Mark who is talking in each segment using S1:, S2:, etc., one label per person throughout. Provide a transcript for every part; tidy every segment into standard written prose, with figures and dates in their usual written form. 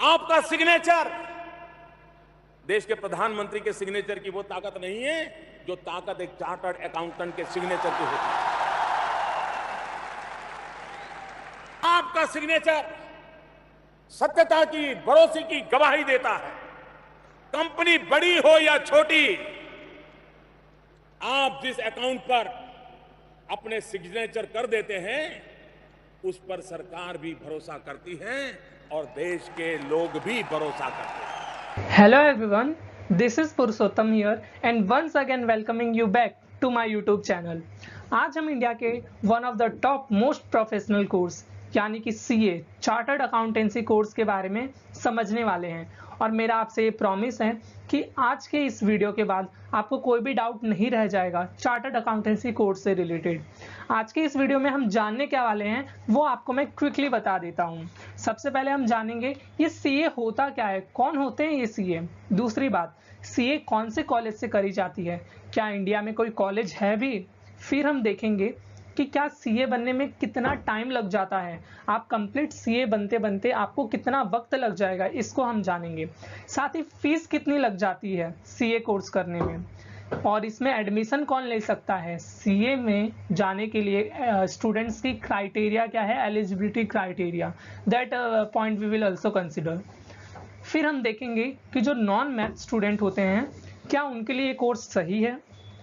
S1: आपका सिग्नेचर देश के प्रधानमंत्री के सिग्नेचर की वो ताकत नहीं है जो ताकत एक चार्टर्ड अकाउंटेंट के सिग्नेचर की होती है। आपका सिग्नेचर सत्यता की, भरोसे की गवाही देता है। कंपनी बड़ी हो या छोटी, आप जिस अकाउंट पर अपने सिग्नेचर कर देते हैं उस पर सरकार भी भरोसा करती है और देश के लोग भी भरोसा करते हैं।
S2: Hello everyone, this is Purushottam here and once again welcoming you back to my YouTube channel। आज हम इंडिया के one of the top most professional course यानी कि CA चार्टर्ड अकाउंटेंसी कोर्स के बारे में समझने वाले हैं और मेरा आपसे ये प्रॉमिस है कि आज के इस वीडियो के बाद आपको कोई भी डाउट नहीं रह जाएगा चार्टर्ड अकाउंटेंसी कोर्स से रिलेटेड। आज के इस वीडियो में हम जानने क्या वाले हैं वो आपको मैं क्विकली बता देता हूं। सबसे पहले हम जानेंगे ये CA होता क्या है, कौन होते हैं ये CA। दूसरी बात, CA कौन से कॉलेज से करी जाती है, क्या इंडिया में कोई कॉलेज है भी। फिर हम देखेंगे कि क्या CA बनने में कितना टाइम लग जाता है, आप कंप्लीट CA बनते बनते आपको कितना वक्त लग जाएगा, इसको हम जानेंगे। साथ ही फीस कितनी लग जाती है CA कोर्स करने में और इसमें एडमिशन कौन ले सकता है। CA में जाने के लिए स्टूडेंट्स की क्राइटेरिया क्या है, eligibility criteria, that point we will also consider. फिर हम देखेंगे कि जो नॉन मैथ स्टूडेंट होते हैं क्या उनके लिए ये कोर्स सही है।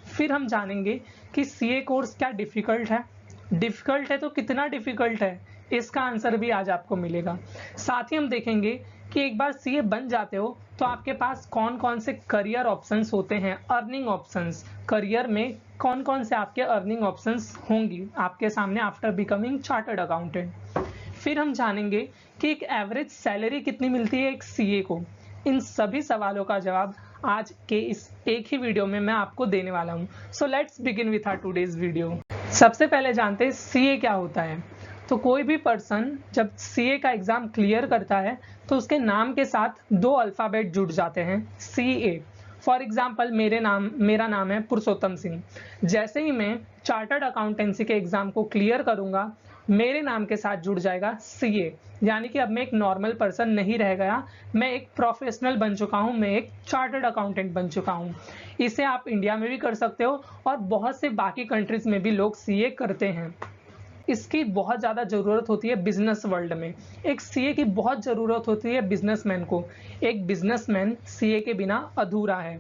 S2: फिर हम जानेंगे कि CA कोर्स क्या डिफ़िकल्ट है तो कितना डिफ़िकल्ट है, इसका आंसर भी आज आपको मिलेगा। साथ ही हम देखेंगे कि एक बार CA बन जाते हो तो आपके पास कौन कौन से करियर ऑप्शंस होते हैं, अर्निंग ऑप्शंस, करियर में कौन कौन से आपके अर्निंग ऑप्शंस होंगी आपके सामने आफ्टर बिकमिंग चार्टर्ड अकाउंटेंट। फिर हम जानेंगे कि एक एवरेज सैलरी कितनी मिलती है एक CA को। इन सभी सवालों का जवाब आज के इस एक ही वीडियो में मैं आपको देने वाला हूं। So let's begin with our today's video. सबसे पहले जानते हैं CA क्या होता है। तो कोई भी पर्सन जब CA का एग्जाम क्लियर करता है तो उसके नाम के साथ 2 अल्फ़ाबेट जुड़ जाते हैं CA। फॉर एग्जाम्पल मेरा नाम है पुरुषोत्तम सिंह। जैसे ही मैं चार्टर्ड अकाउंटेंसी के एग्जाम को क्लियर करूंगा मेरे नाम के साथ जुड़ जाएगा CA, यानी कि अब मैं एक नॉर्मल पर्सन नहीं रह गया, मैं एक प्रोफेशनल बन चुका हूं, मैं एक चार्टर्ड अकाउंटेंट बन चुका हूं। इसे आप इंडिया में भी कर सकते हो और बहुत से बाकी कंट्रीज में भी लोग CA करते हैं। इसकी बहुत ज़्यादा ज़रूरत होती है बिजनेस वर्ल्ड में। एक CA की बहुत ज़रूरत होती है बिजनेसमैन को। एक बिजनेसमैन CA के बिना अधूरा है।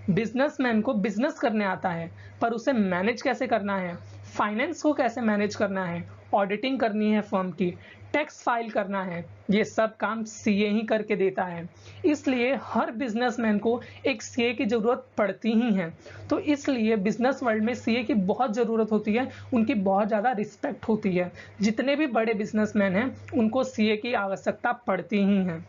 S2: बिजनेसमैन को बिजनेस करने आता है पर उसे मैनेज कैसे करना है, फाइनेंस को कैसे मैनेज करना है, ऑडिटिंग करनी है फर्म की, टैक्स फाइल करना है, ये सब काम CA ही करके देता है। इसलिए हर बिजनेसमैन को एक CA की ज़रूरत पड़ती ही है। तो इसलिए बिजनेस वर्ल्ड में CA की बहुत ज़रूरत होती है, उनकी बहुत ज़्यादा रिस्पेक्ट होती है। जितने भी बड़े बिजनेसमैन हैं उनको CA की आवश्यकता पड़ती ही है।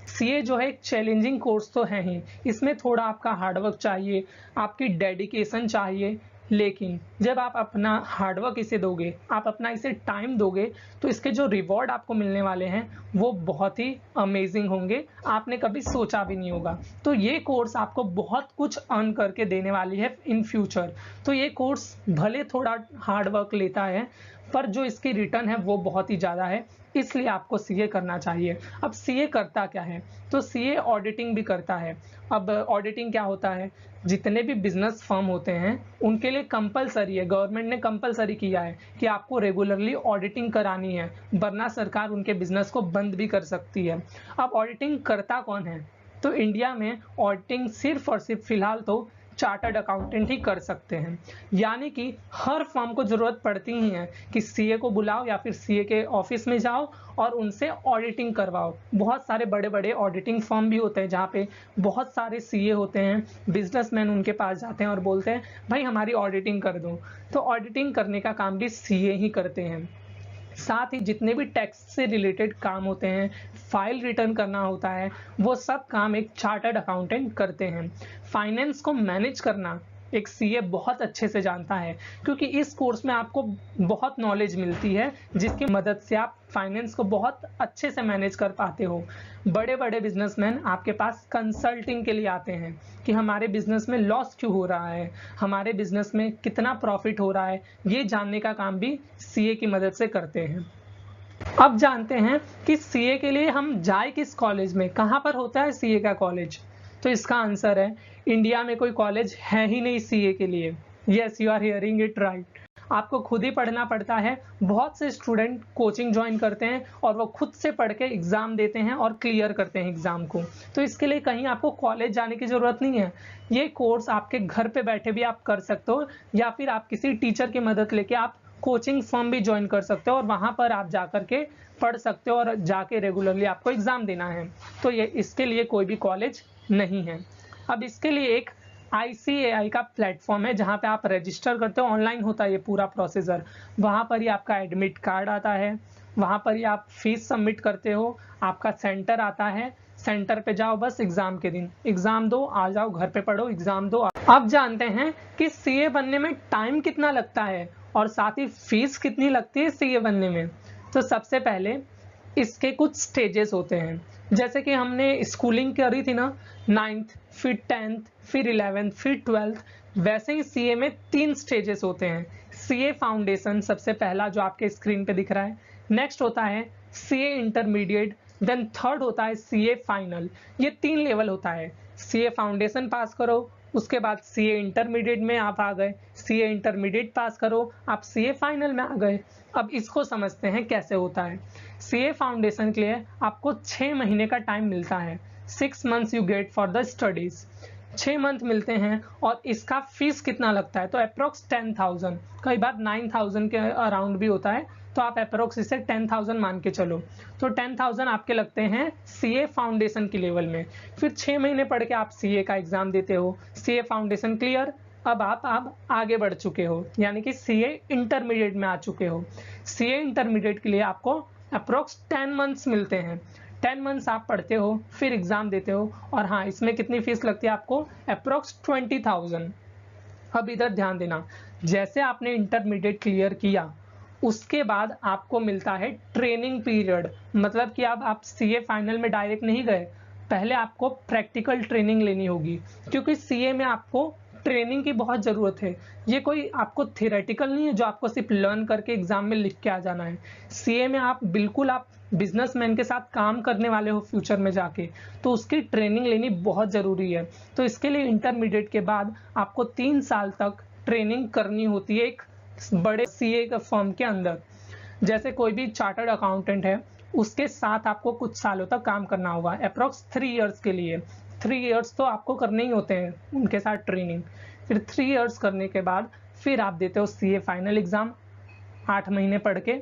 S2: CA जो है एक चैलेंजिंग कोर्स तो है ही, इसमें थोड़ा आपका हार्डवर्क चाहिए, आपकी डेडिकेशन चाहिए, लेकिन जब आप अपना हार्डवर्क इसे दोगे, आप अपना इसे टाइम दोगे तो इसके जो रिवॉर्ड आपको मिलने वाले हैं वो बहुत ही अमेजिंग होंगे, आपने कभी सोचा भी नहीं होगा। तो ये कोर्स आपको बहुत कुछ अर्न करके देने वाली है इन फ्यूचर। तो ये कोर्स भले थोड़ा हार्डवर्क लेता है पर जो इसकी रिटर्न है वो बहुत ही ज़्यादा है, इसलिए आपको CA करना चाहिए। अब CA करता क्या है, तो CA ऑडिटिंग भी करता है। अब ऑडिटिंग क्या होता है, जितने भी बिजनेस फर्म होते हैं उनके लिए कंपलसरी है, गवर्नमेंट ने कंपलसरी किया है कि आपको रेगुलरली ऑडिटिंग करानी है, वरना सरकार उनके बिजनेस को बंद भी कर सकती है। अब ऑडिटिंग करता कौन है, तो इंडिया में ऑडिटिंग सिर्फ और सिर्फ फिलहाल तो चार्टर्ड अकाउंटेंट ही कर सकते हैं। यानी कि हर फर्म को ज़रूरत पड़ती ही है कि CA को बुलाओ या फिर CA के ऑफिस में जाओ और उनसे ऑडिटिंग करवाओ। बहुत सारे बड़े बड़े ऑडिटिंग फर्म भी होते हैं जहाँ पे बहुत सारे CA होते हैं, बिजनेसमैन उनके पास जाते हैं और बोलते हैं भाई हमारी ऑडिटिंग कर दो। तो ऑडिटिंग करने का काम भी CA ही करते हैं। साथ ही जितने भी टैक्स से रिलेटेड काम होते हैं, फाइल रिटर्न करना होता है, वो सब काम एक चार्टर्ड अकाउंटेंट करते हैं। फाइनेंस को मैनेज करना एक CA बहुत अच्छे से जानता है, क्योंकि इस कोर्स में आपको बहुत नॉलेज मिलती है जिसकी मदद से आप फाइनेंस को बहुत अच्छे से मैनेज कर पाते हो। बड़े बड़े बिजनेसमैन आपके पास कंसल्टिंग के लिए आते हैं कि हमारे बिजनेस में लॉस क्यों हो रहा है, हमारे बिजनेस में कितना प्रॉफिट हो रहा है, ये जानने का काम भी CA की मदद से करते हैं। अब जानते हैं कि सीए के लिए हम जाए किस कॉलेज में, कहाँ पर होता है सीए का कॉलेज। तो इसका आंसर है इंडिया में कोई कॉलेज है ही नहीं सीए के लिए। Yes, you are hearing it right. आपको खुद ही पढ़ना पड़ता है। बहुत से स्टूडेंट कोचिंग ज्वाइन करते हैं और वो खुद से पढ़ के एग्जाम देते हैं और क्लियर करते हैं एग्जाम को। तो इसके लिए कहीं आपको कॉलेज जाने की जरूरत नहीं है। ये कोर्स आपके घर पे बैठे भी आप कर सकते हो, या फिर आप किसी टीचर की मदद लेके आप कोचिंग फर्म भी ज्वाइन कर सकते हो और वहां पर आप जाकर के पढ़ सकते हो और जाके रेगुलरली आपको एग्जाम देना है। तो ये इसके लिए कोई भी कॉलेज नहीं है। अब इसके लिए एक ICAI का प्लेटफॉर्म है जहां पे आप रजिस्टर करते हो, ऑनलाइन होता है ये पूरा प्रोसीजर। वहां पर ही आपका एडमिट कार्ड आता है, वहां पर ही आप फीस सबमिट करते हो, आपका सेंटर आता है, सेंटर पे जाओ, बस एग्जाम के दिन एग्जाम दो, आ जाओ घर पे पढ़ो, एग्जाम दो। अब जानते हैं कि सीए बनने में टाइम कितना लगता है और साथ ही फीस कितनी लगती है सीए बनने में। तो सबसे पहले इसके कुछ स्टेजेस होते हैं। जैसे कि हमने स्कूलिंग करी थी ना, 9th, फिर 10th, फिर 11th, फिर 12th, वैसे ही सीए में 3 स्टेजेस होते हैं। सीए फाउंडेशन सबसे पहला जो आपके स्क्रीन पे दिख रहा है, नेक्स्ट होता है सीए इंटरमीडिएट, देन थर्ड होता है सीए फाइनल। ये 3 लेवल होता है। सीए फाउंडेशन पास करो, उसके बाद सीए इंटरमीडिएट में आप आ गए, सीए इंटरमीडिएट पास करो, आप सीए फाइनल में आ गए। अब इसको समझते हैं कैसे होता है। सीए फाउंडेशन के लिए आपको 6 महीने का टाइम मिलता है। 6 months you get for the studies. 6 month मिलते हैं। और इसका फीस कितना लगता है, तो अप्रोक्स 10,000, कई बार 9,000 के अराउंड भी होता है, तो आप अप्रोक्स इसे 10,000 मान के चलो। तो 10,000 आपके लगते हैं सीए फाउंडेशन की लेवल में। फिर 6 महीने पढ़ के आप सीए का एग्जाम देते हो, सीए फाउंडेशन क्लियर, अब आप आगे बढ़ चुके हो, यानी कि सीए इंटरमीडिएट में आ चुके हो। सीए इंटरमीडिएट के लिए आपको अप्रोक्स 10 मंथ्स मिलते हैं। 10 मंथ्स आप पढ़ते हो, फिर एग्जाम देते हो, और हाँ, इसमें कितनी फीस लगती है आपको, अप्रोक्स 20,000। अब इधर ध्यान देना, जैसे आपने इंटरमीडिएट क्लियर किया, उसके बाद आपको मिलता है ट्रेनिंग पीरियड। मतलब कि अब आप सीए फाइनल में डायरेक्ट नहीं गए, पहले आपको प्रैक्टिकल ट्रेनिंग लेनी होगी, क्योंकि सीए में आपको ट्रेनिंग की बहुत ज़रूरत है। ये कोई आपको थियोरेटिकल नहीं है जो आपको सिर्फ लर्न करके एग्जाम में लिख के आ जाना है। सीए में आप बिल्कुल आप बिजनेसमैन के साथ काम करने वाले हो फ्यूचर में जाके, तो उसकी ट्रेनिंग लेनी बहुत ज़रूरी है। तो इसके लिए इंटरमीडिएट के बाद आपको 3 साल तक ट्रेनिंग करनी होती है एक बड़े सीए के फर्म के अंदर। जैसे कोई भी चार्टर्ड अकाउंटेंट है, उसके साथ आपको कुछ सालों तक काम करना होगा, अप्रोक्स 3 इयर्स के लिए। 3 इयर्स तो आपको करने ही होते हैं उनके साथ ट्रेनिंग। फिर 3 इयर्स करने के बाद फिर आप देते हो सीए फाइनल एग्जाम, 8 महीने पढ़ के।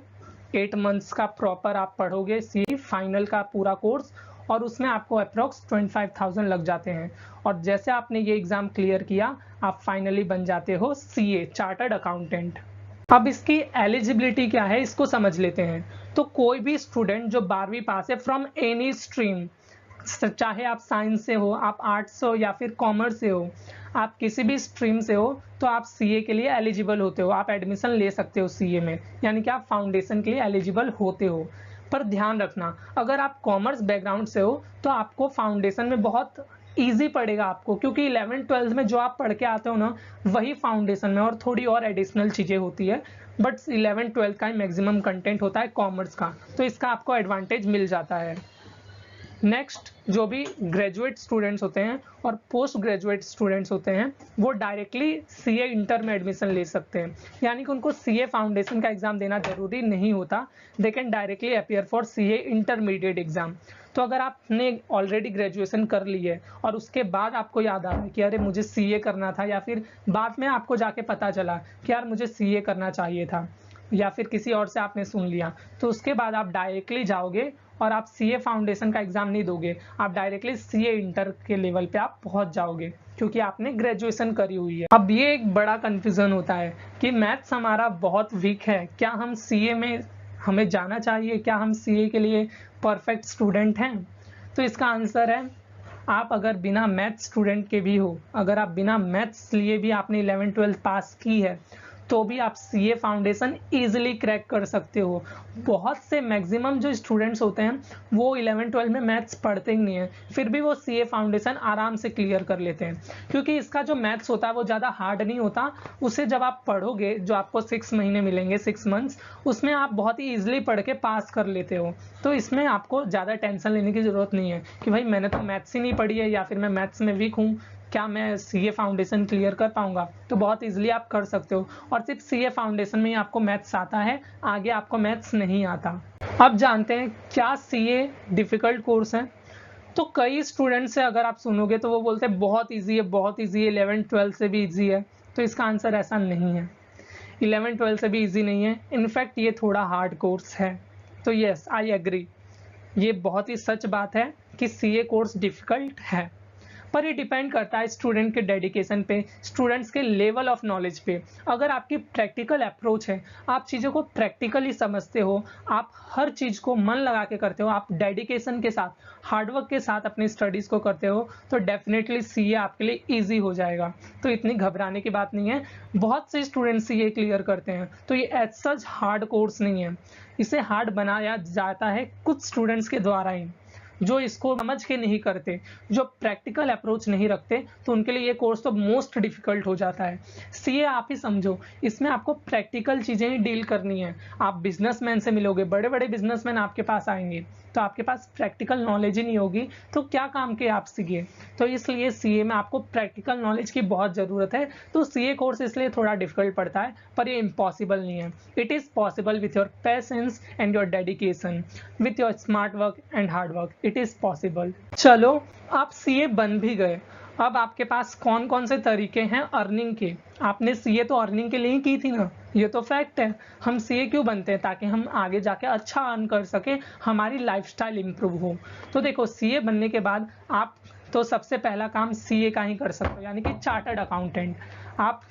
S2: 8 मंथ्स का प्रॉपर आप पढ़ोगे सीए फाइनल का पूरा कोर्स, और उसमें आपको अप्रोक्स 25,000 लग जाते हैं। और जैसे आपने ये एग्जाम क्लियर किया, आप फाइनली बन जाते हो सीए चार्टर्ड अकाउंटेंट। अब इसकी एलिजिबिलिटी क्या है, इसको समझ लेते हैं। तो कोई भी स्टूडेंट जो 12वीं पास है फ्रॉम एनी स्ट्रीम, चाहे आप साइंस से हो, आप आर्ट्स से हो, या फिर कॉमर्स से हो, आप किसी भी स्ट्रीम से हो, तो आप सीए के लिए एलिजिबल होते हो, आप एडमिशन ले सकते हो सीए में, यानी कि आप फाउंडेशन के लिए एलिजिबल होते हो। पर ध्यान रखना, अगर आप कॉमर्स बैकग्राउंड से हो तो आपको फाउंडेशन में बहुत ईजी पड़ेगा आपको, क्योंकि 11th-12th में जो आप पढ़ के आते हो ना, वही फाउंडेशन में, और थोड़ी और एडिशनल चीज़ें होती है, बट 11th-12th का ही मैक्सिमम कंटेंट होता है कॉमर्स का, तो इसका आपको एडवांटेज मिल जाता है। नेक्स्ट, जो भी ग्रेजुएट स्टूडेंट्स होते हैं और पोस्ट ग्रेजुएट स्टूडेंट्स होते हैं, वो डायरेक्टली सीए इंटर में एडमिशन ले सकते हैं, यानी कि उनको सीए फाउंडेशन का एग्जाम देना जरूरी नहीं होता। They can directly appear for CA intermediate exam. तो अगर आपने ऑलरेडी ग्रेजुएशन कर ली है और उसके बाद आपको याद आ रहा है कि अरे मुझे सीए करना था, या फिर बाद में आपको जाके पता चला कि यार मुझे सीए करना चाहिए था, या फिर किसी और से आपने सुन लिया, तो उसके बाद आप डायरेक्टली जाओगे और आप सीए फाउंडेशन का एग्जाम नहीं दोगे, आप डायरेक्टली सीए इंटर के लेवल पे आप पहुंच जाओगे, क्योंकि आपने ग्रेजुएशन करी हुई है। अब ये एक बड़ा कंफ्यूजन होता है कि मैथ्स हमारा बहुत वीक है, क्या हम सीए में हमें जाना चाहिए, क्या हम सीए के लिए परफेक्ट स्टूडेंट हैं? तो इसका आंसर है, आप अगर बिना मैथ्स स्टूडेंट के भी हो, अगर आप बिना मैथ्स लिए भी आपने 11th-12th पास की है, तो भी आप सीए फाउंडेशन इजीली क्रैक कर सकते हो। बहुत से मैक्सिमम जो स्टूडेंट्स होते हैं वो 11-12 में मैथ्स पढ़ते ही नहीं है, फिर भी वो सीए फाउंडेशन आराम से क्लियर कर लेते हैं, क्योंकि इसका जो मैथ्स होता है वो ज़्यादा हार्ड नहीं होता। उसे जब आप पढ़ोगे, जो आपको 6 महीने मिलेंगे, 6 मंथ्स, उसमें आप बहुत ही ईजिली पढ़ के पास कर लेते हो। तो इसमें आपको ज़्यादा टेंशन लेने की ज़रूरत नहीं है कि भाई मैंने तो मैथ्स ही नहीं पढ़ी है, या फिर मैं मैथ्स में वीक हूँ, क्या मैं सीए फाउंडेशन क्लियर कर पाऊंगा। तो बहुत इजीली आप कर सकते हो, और सिर्फ सीए फाउंडेशन में ही आपको मैथ्स आता है, आगे आपको मैथ्स नहीं आता। अब जानते हैं क्या सीए डिफिकल्ट कोर्स है। तो कई स्टूडेंट से अगर आप सुनोगे तो वो बोलते हैं बहुत इजी है, बहुत इजी है, 11-12 से भी इजी है। तो इसका आंसर ऐसा नहीं है, 11-12 से भी इजी नहीं है, इनफैक्ट ये थोड़ा हार्ड कोर्स है। तो यस, आई एग्री, ये बहुत ही सच बात है कि सीए कोर्स डिफिकल्ट है, पर ये डिपेंड करता है स्टूडेंट के डेडिकेशन पे, स्टूडेंट्स के लेवल ऑफ नॉलेज पे। अगर आपकी प्रैक्टिकल अप्रोच है, आप चीज़ों को प्रैक्टिकली समझते हो, आप हर चीज़ को मन लगा के करते हो, आप डेडिकेशन के साथ, हार्डवर्क के साथ अपनी स्टडीज़ को करते हो, तो डेफिनेटली सीए आपके लिए ईजी हो जाएगा। तो इतनी घबराने की बात नहीं है, बहुत से स्टूडेंट्स सीए क्लियर करते हैं। तो ये एज सच हार्ड कोर्स नहीं है, इसे हार्ड बनाया जाता है कुछ स्टूडेंट्स के द्वारा ही, जो इसको समझ के नहीं करते, जो प्रैक्टिकल अप्रोच नहीं रखते, तो उनके लिए ये कोर्स तो मोस्ट डिफिकल्ट हो जाता है। सीए आप ही समझो, इसमें आपको प्रैक्टिकल चीजें ही डील करनी है। आप बिजनेसमैन से मिलोगे, बड़े बड़े बिजनेसमैन आपके पास आएंगे, तो आपके पास प्रैक्टिकल नॉलेज ही नहीं होगी, तो क्या काम के आप सीए। तो इसलिए सीए में आपको प्रैक्टिकल नॉलेज की बहुत ज़रूरत है। तो सीए कोर्स इसलिए थोड़ा डिफिकल्ट पड़ता है, पर ये इम्पॉसिबल नहीं है। It is possible with your patience and your dedication, with your smart work and hard work, it is possible. चलो, आप सीए बन भी गए, अब आपके पास कौन कौन से तरीके हैं अर्निंग के। आपने सीए तो अर्निंग के लिए ही की थी ना, ये तो फैक्ट है। हम सीए क्यों बनते हैं? ताकि हम आगे जाके अच्छा अर्न कर सके, हमारी लाइफस्टाइल इंप्रूव हो। तो देखो, सीए बनने के बाद आप तो सबसे पहला काम सीए का ही कर सकते हो, यानी कि चार्टर्ड अकाउंटेंट। आप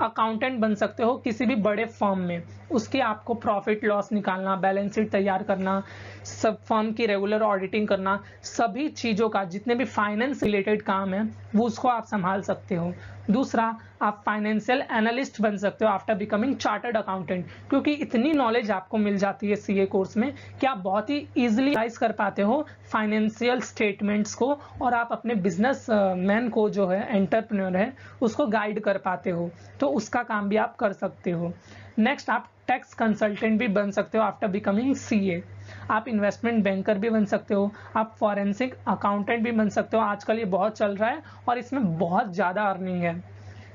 S2: अकाउंटेंट बन सकते हो किसी भी बड़े फर्म में। उसके आपको प्रॉफिट लॉस निकालना, बैलेंस शीट तैयार करना, सब फर्म की रेगुलर ऑडिटिंग करना, सभी चीज़ों का जितने भी फाइनेंस रिलेटेड काम है वो उसको आप संभाल सकते हो। दूसरा, आप फाइनेंशियल एनालिस्ट बन सकते हो आफ्टर बिकमिंग चार्टर्ड अकाउंटेंट, क्योंकि इतनी नॉलेज आपको मिल जाती है सीए कोर्स में कि आप बहुत ही ईजिली एनालाइज कर पाते हो फाइनेंशियल स्टेटमेंट्स को, और आप अपने बिजनेस मैन को, जो है एंटरप्रेन्योर है, उसको गाइड कर पाते हो। तो उसका काम भी आप कर सकते हो। नेक्स्ट, आप टैक्स कंसल्टेंट भी बन सकते हो आफ्टर बिकमिंग सीए। आप इन्वेस्टमेंट बैंकर भी बन सकते हो, आप फॉरेंसिक अकाउंटेंट भी बन सकते हो, आजकल ये बहुत चल रहा है और इसमें बहुत ज़्यादा अर्निंग है।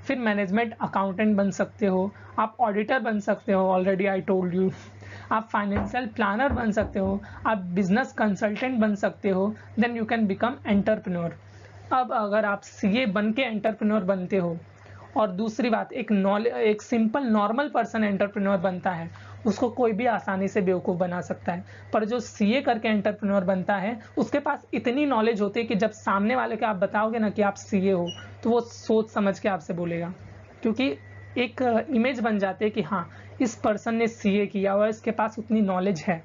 S2: फिर मैनेजमेंट अकाउंटेंट बन सकते हो, आप ऑडिटर बन सकते हो, ऑलरेडी आई टोल्ड यू। आप फाइनेंशियल प्लानर बन सकते हो, आप बिजनेस कंसल्टेंट बन सकते हो, then you can become entrepreneur. अब अगर आप सीए बन के एंटरप्रेन्योर बनते हो, और दूसरी बात, एक सिंपल नॉर्मल पर्सन एंटरप्रेन्योर बनता है, उसको कोई भी आसानी से बेवकूफ़ बना सकता है। पर जो सीए करके एंटरप्रेन्योर बनता है, उसके पास इतनी नॉलेज होती है कि जब सामने वाले के आप बताओगे ना कि आप सीए हो, तो वो सोच समझ के आपसे बोलेगा, क्योंकि एक इमेज बन जाती है कि हाँ, इस पर्सन ने सीए किया हुआ है, इसके पास उतनी नॉलेज है।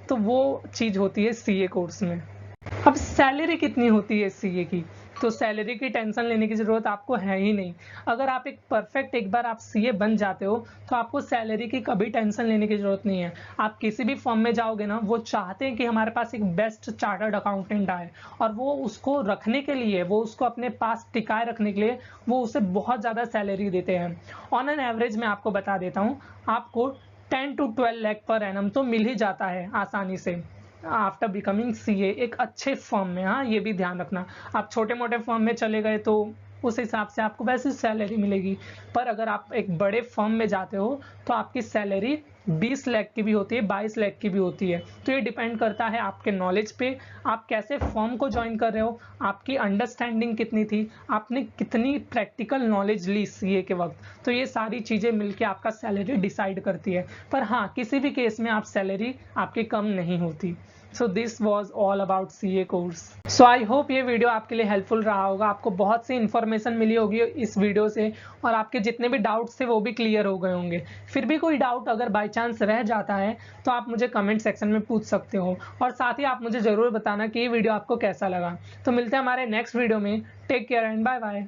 S2: तो वो चीज़ होती है सीए कोर्स में। अब सैलरी कितनी होती है सीए की? तो सैलरी की टेंशन लेने की ज़रूरत आपको है ही नहीं। अगर आप एक बार आप सीए बन जाते हो, तो आपको सैलरी की कभी टेंशन लेने की ज़रूरत नहीं है। आप किसी भी फर्म में जाओगे ना, वो चाहते हैं कि हमारे पास एक बेस्ट चार्टर्ड अकाउंटेंट आए, और वो उसको रखने के लिए, वो उसको अपने पास टिकाए रखने के लिए, वो उसे बहुत ज़्यादा सैलरी देते हैं। ऑन एन एवरेज मैं आपको बता देता हूँ, आपको 10 to 12 लाख पर एनम तो मिल ही जाता है आसानी से आफ्टर बिकमिंग सीए, एक अच्छे फर्म में। हाँ, ये भी ध्यान रखना, आप छोटे मोटे फर्म में चले गए तो उस हिसाब से आपको वैसे सैलरी मिलेगी, पर अगर आप एक बड़े फर्म में जाते हो तो आपकी सैलरी 20 लाख की भी होती है, 22 लाख की भी होती है। तो ये डिपेंड करता है आपके नॉलेज पे, आप कैसे फर्म को ज्वाइन कर रहे हो, आपकी अंडरस्टैंडिंग कितनी थी, आपने कितनी प्रैक्टिकल नॉलेज ली सीए के वक्त। तो ये सारी चीज़ें मिलके आपका सैलरी डिसाइड करती है। पर हाँ, किसी भी केस में आप सैलरी आपकी कम नहीं होती। So this was all about CA course. So I hope ये वीडियो आपके लिए हेल्पफुल रहा होगा, आपको बहुत सी इन्फॉर्मेशन मिली होगी इस वीडियो से, और आपके जितने भी डाउट्स थे वो भी क्लियर हो गए होंगे। फिर भी कोई डाउट अगर बाय चांस रह जाता है तो आप मुझे कमेंट सेक्शन में पूछ सकते हो, और साथ ही आप मुझे ज़रूर बताना कि ये वीडियो आपको कैसा लगा। तो मिलते हैं हमारे नेक्स्ट वीडियो में। Take care and bye bye.